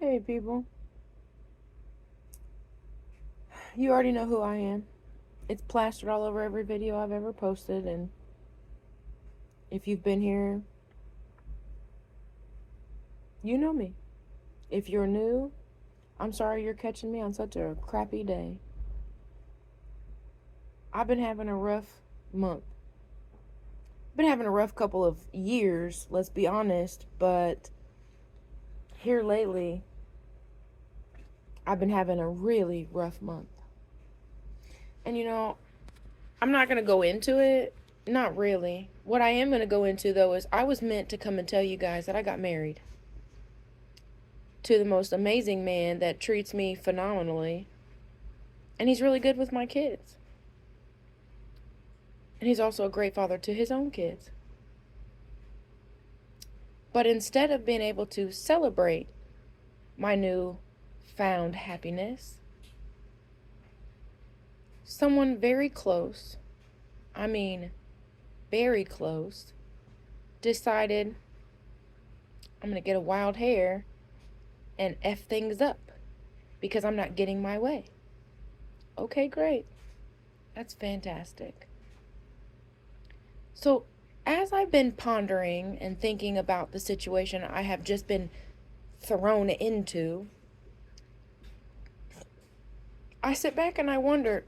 Hey people, you already know who I am. It's plastered all over every video I've ever posted, and if you've been here, you know me. If you're new, I'm sorry you're catching me on such a crappy day. I've been having a rough month. Been having a rough couple of years, let's be honest, but here lately, I've been having a really rough month. And I'm not going to go into it. Not really. What I am going to go into, though, is I was meant to come and tell you guys that I got married to the most amazing man that treats me phenomenally. And he's really good with my kids. And he's also a great father to his own kids. But instead of being able to celebrate my new found happiness, someone very close, I mean very close, decided I'm going to get a wild hair and F things up because I'm not getting my way. Okay, great. That's fantastic. So, as I've been pondering and thinking about the situation I have just been thrown into, I sit back and I wonder,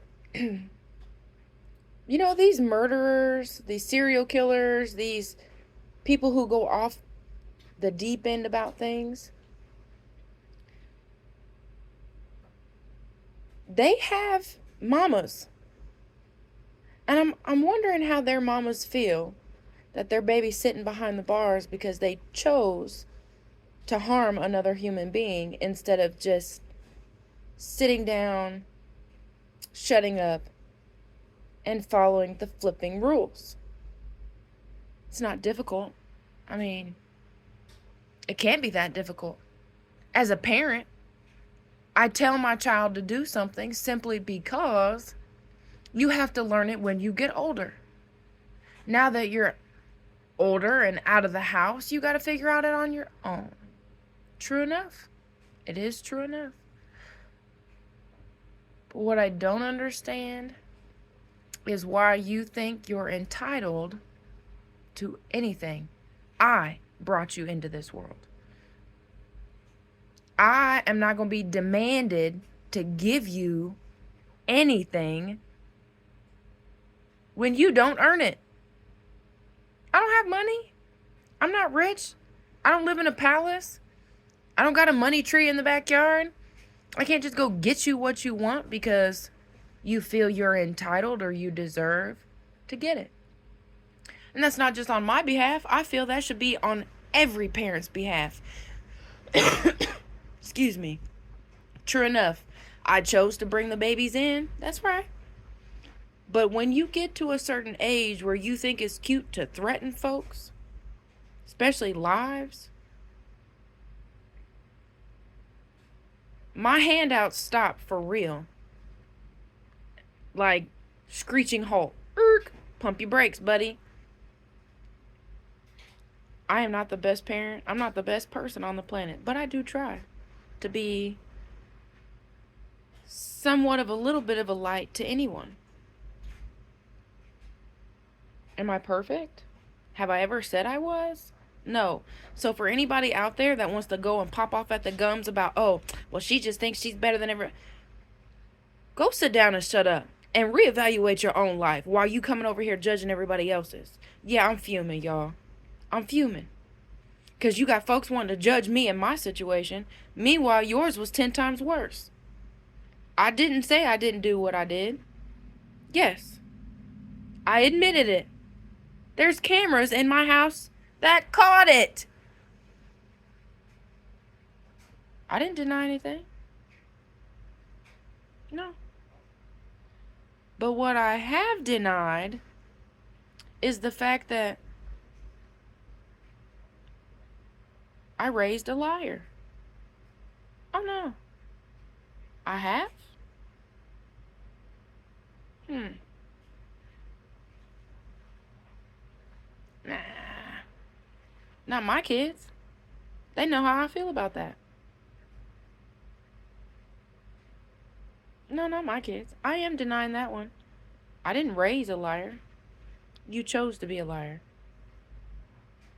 these murderers, these serial killers, these people who go off the deep end about things, they have mamas. And I'm wondering how their mamas feel that their baby's sitting behind the bars because they chose to harm another human being instead of just sitting down, shutting up, and following the flipping rules. It's not difficult. I mean, it can't be that difficult. As a parent, I tell my child to do something simply because you have to learn it when you get older. Now that you're older and out of the house, you got to figure out it on your own. True enough. It is true enough. But what I don't understand is why you think you're entitled to anything. I brought you into this world. I am not going to be demanded to give you anything when you don't earn it. I don't have money. I'm not rich. I don't live in a palace. I don't got a money tree in the backyard. I can't just go get you what you want because you feel you're entitled or you deserve to get it. And that's not just on my behalf. I feel that should be on every parent's behalf. Excuse me. True enough, I chose to bring the babies in. That's right. But when you get to a certain age where you think it's cute to threaten folks, especially lives, my handouts stop for real. Like screeching halt. Pump your brakes, buddy. I am not the best parent. I'm not the best person on the planet. But I do try to be somewhat of a little bit of a light to anyone. Am I perfect? Have I ever said I was? No. So for anybody out there that wants to go and pop off at the gums about, oh, well, she just thinks she's better than everyone, go sit down and shut up and reevaluate your own life while you coming over here judging everybody else's. Yeah, I'm fuming, y'all. I'm fuming. Because you got folks wanting to judge me in my situation. Meanwhile, yours was 10 times worse. I didn't say I didn't do what I did. Yes, I admitted it. There's cameras in my house that caught it. I didn't deny anything. No. But what I have denied is the fact that I raised a liar. Oh no. I have? Nah. Not my kids. They know how I feel about that. No, not my kids. I am denying that one. I didn't raise a liar. You chose to be a liar.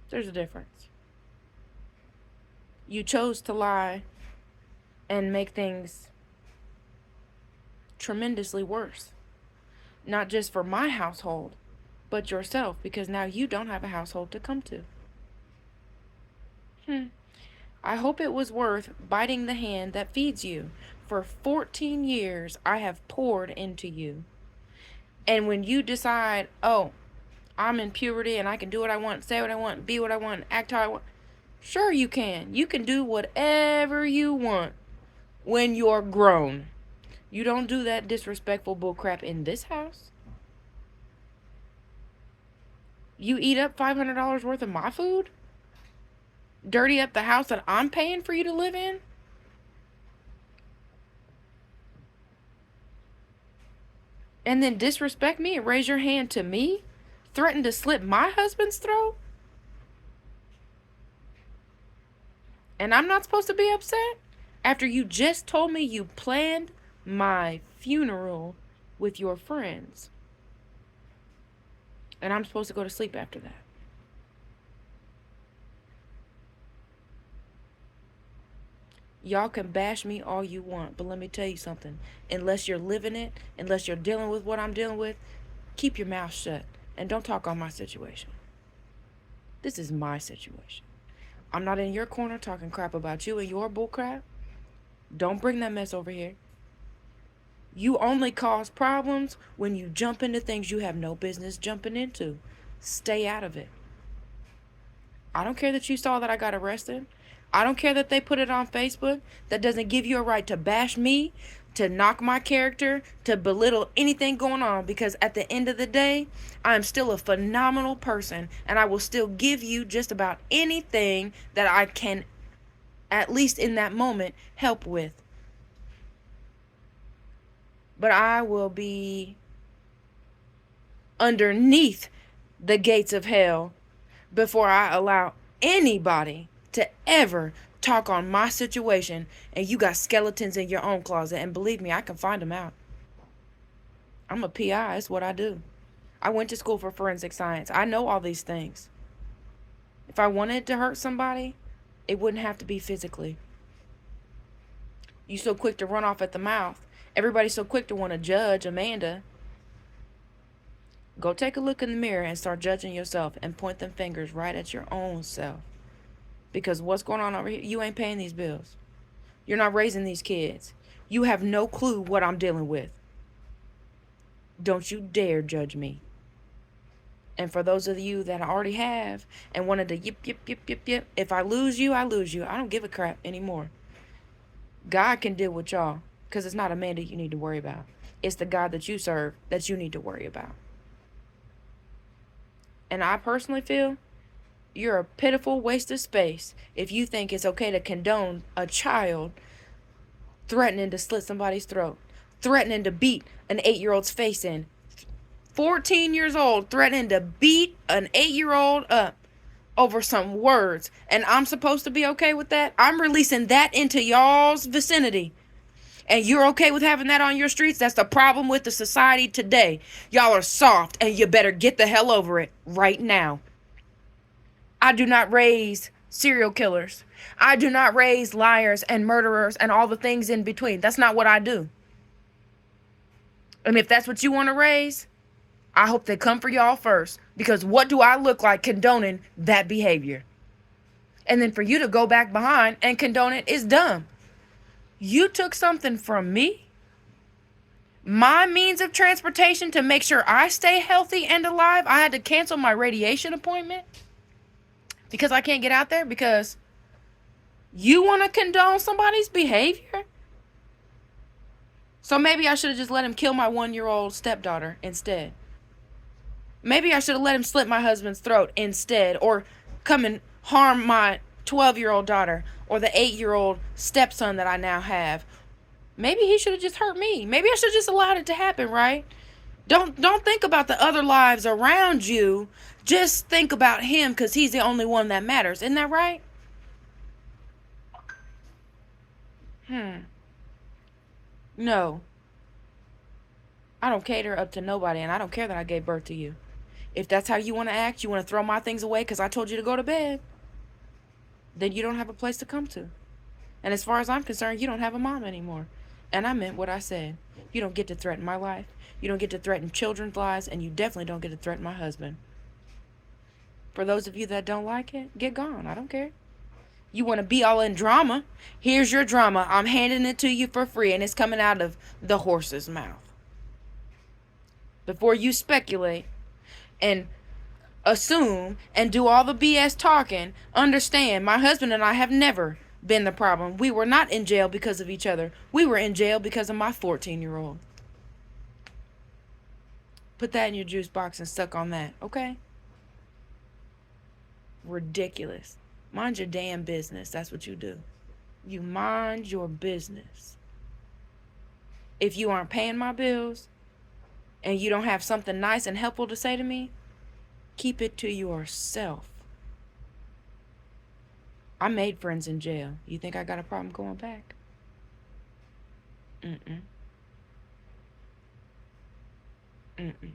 There's a difference. You chose to lie and make things tremendously worse. Not just for my household, but yourself, because now you don't have a household to come to. I hope it was worth biting the hand that feeds you. For 14 years, I have poured into you. And when you decide, oh, I'm in puberty and I can do what I want, say what I want, be what I want, act how I want, sure you can. You can do whatever you want when you're grown. You don't do that disrespectful bullcrap in this house. You eat up $500 worth of my food? Dirty up the house that I'm paying for you to live in? And then disrespect me and raise your hand to me? Threaten to slit my husband's throat? And I'm not supposed to be upset? After you just told me you planned my funeral with your friends. And I'm supposed to go to sleep after that. Y'all can bash me all you want, but let me tell you something. Unless you're living it, unless you're dealing with what I'm dealing with, keep your mouth shut and don't talk on my situation. This is my situation. I'm not in your corner talking crap about you and your bullcrap. Don't bring that mess over here. You only cause problems when you jump into things you have no business jumping into. Stay out of it. I don't care that you saw that I got arrested. I don't care that they put it on Facebook. That doesn't give you a right to bash me, to knock my character, to belittle anything going on, because at the end of the day, I am still a phenomenal person and I will still give you just about anything that I can, at least in that moment, help with. But I will be underneath the gates of hell before I allow anybody to ever talk on my situation. And you got skeletons in your own closet, and believe me, I can find them out. I'm a PI. It's what I do. I went to school for forensic science. I know all these things. If I wanted to hurt somebody, it wouldn't have to be physically. You so quick to run off at the mouth. Everybody's so quick to want to judge Amanda. Go take a look in the mirror and start judging yourself and point them fingers right at your own self. Because what's going on over here? You ain't paying these bills. You're not raising these kids. You have no clue what I'm dealing with. Don't you dare judge me. And for those of you that already have and wanted to yip, if I lose you, I lose you. I don't give a crap anymore. God can deal with y'all, because it's not Amanda you need to worry about. It's the God that you serve that you need to worry about. And I personally feel you're a pitiful waste of space if you think it's okay to condone a child threatening to slit somebody's throat, threatening to beat an 8-year-old's face in. 14 years old, threatening to beat an 8-year-old up over some words. And I'm supposed to be okay with that? I'm releasing that into y'all's vicinity. And you're okay with having that on your streets? That's the problem with the society today. Y'all are soft, and you better get the hell over it right now. I do not raise serial killers. I do not raise liars and murderers and all the things in between. That's not what I do. And if that's what you want to raise, I hope they come for y'all first. Because what do I look like condoning that behavior? And then for you to go back behind and condone it is dumb. You took something from me, my means of transportation, to make sure I stay healthy and alive. I had to cancel my radiation appointment because I can't get out there because you want to condone somebody's behavior? So maybe I should have just let him kill my 1-year-old stepdaughter instead. Maybe I should have let him slit my husband's throat instead, or come and harm my 12-year-old daughter or the 8-year-old stepson that I now have. Maybe he should have just hurt me. Maybe I should have just allowed it to happen, right? Don't think about the other lives around you. Just think about him, because he's the only one that matters. Isn't that right? No. I don't cater up to nobody, and I don't care that I gave birth to you. If that's how you want to act, you want to throw my things away because I told you to go to bed, then you don't have a place to come to. And as far as I'm concerned, you don't have a mom anymore. And I meant what I said. You don't get to threaten my life. You don't get to threaten children's lives, and you definitely don't get to threaten my husband. For those of you that don't like it, get gone. I don't care. You want to be all in drama? Here's your drama. I'm handing it to you for free, and it's coming out of the horse's mouth. Before you speculate and assume and do all the BS talking, understand my husband and I have never been the problem. We were not in jail because of each other. We were in jail because of my 14-year-old. Put that in your juice box and suck on that, okay? Ridiculous. Mind your damn business. That's what you do. You mind your business. If you aren't paying my bills and you don't have something nice and helpful to say to me, keep it to yourself. I made friends in jail. You think I got a problem going back? Mm-mm. Mm-mm.